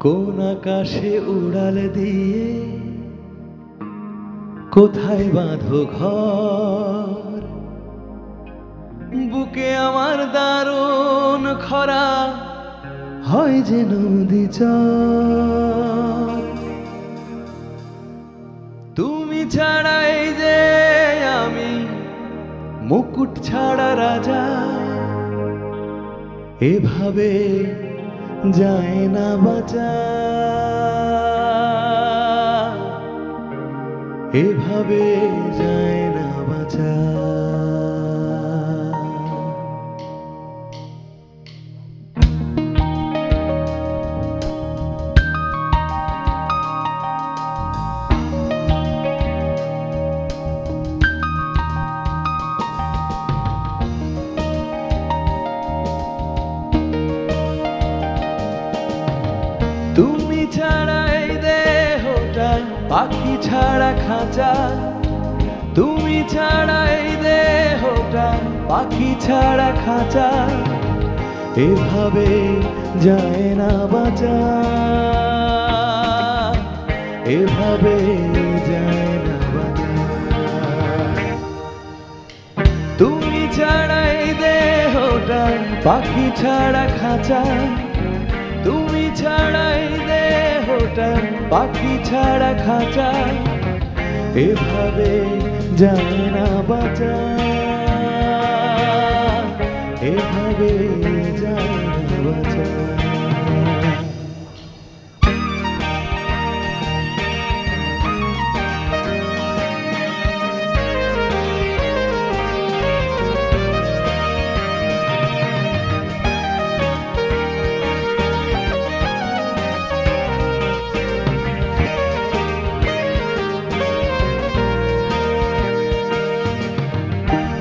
কোন আকাশে উড়াল দিয়ে কোথায় বাঁধো ঘর, বুকে আমার দারুণ খরা হয় যে নদী চর। তুমি ছাড়াই যে আমি মুকুট ছাড়া রাজা, এভাবে যায় না বাঁচা, এভাবে যায় না বাঁচা। তুমি ছাড়া এই দেহটা পাখি ছাড়া খাঁচা, তুমি ছাড়া এই দেহটা পাখি ছাড়া খাঁচা, এভাবে যায় না বাঁচা, এভাবে যায় না বাঁচা। তুমি ছাড়া এই দেহটা পাখি ছাড়া খাঁচা, তুমি ছাড়া এই দেহটা পাখি ছাড়া খাঁচা, এভাবে যায় না বাঁচা, এভাবে যায় না বাঁচা।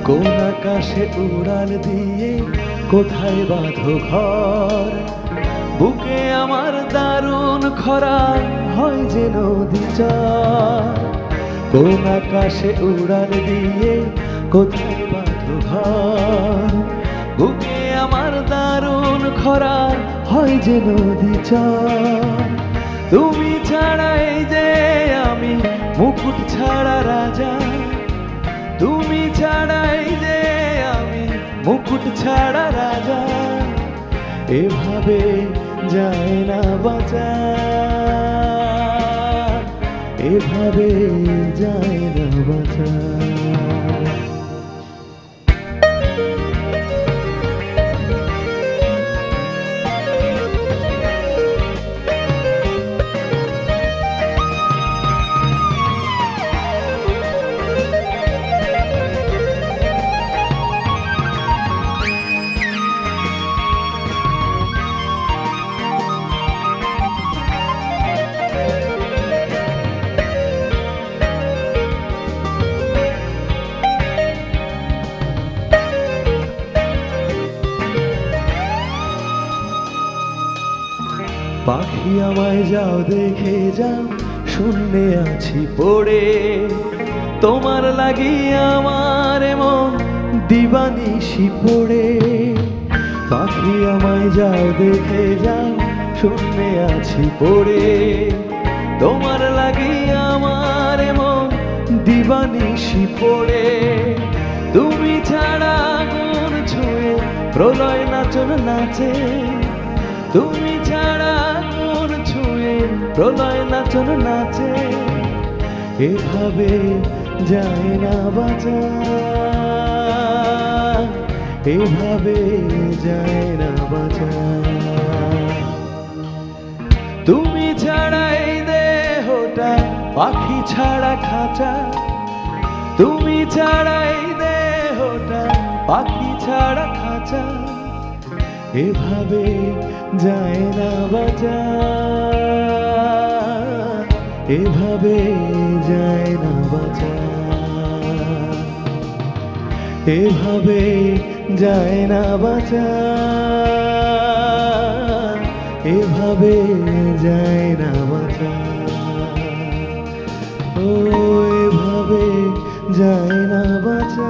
কোন আকাশে উড়াল দিয়ে কোথায় বাঁধো ঘর, বুকে আমার দারুণ খরা হয় যে নদী চর। কোন আকাশে উড়াল দিয়ে কোথায় বাঁধো ঘর, বুকে আমার দারুণ খরা হয় যে নদী চর। তুমি ছাড়া এই যে আমি মুকুট ছাড়া রাজা, তুমি ছাড়াই যে আমি মুকুট ছাড়া রাজা, এভাবে যায় না বাঁচা, এভাবে যায় না বাঁচা। পাখি আমায় যাও দেখে যাও, শূন্যে আছি পড়ে, তোমার লাগি আমার মন দিবানিশি পড়ে। পাখি আমায় যাও দেখে যাও, শূন্যে আছি পড়ে, তোমার লাগি আমার মন দিবানিশি পড়ে। তুমি ছাড়া আগুন ছুঁয়ে প্রলয় নাচন নাচে, তুমি ছাড়া আগুন ছুঁয়ে প্রলয় নাচন নাচে, এভাবে যায় না বাঁচা, এভাবে যায় না বাঁচা। তুমি ছাড়া এই দেহটা পাখি ছাড়া খাঁচা, তুমি ছাড়া এই দেহটা পাখি ছাড়া খাঁচা, এভাবে যায় না বাঁচা, এভাবে যায় না বাঁচা, এভাবে যায় না বাঁচা, এভাবে যায় না বাঁচা। ও এভাবে যায় না বাঁচা।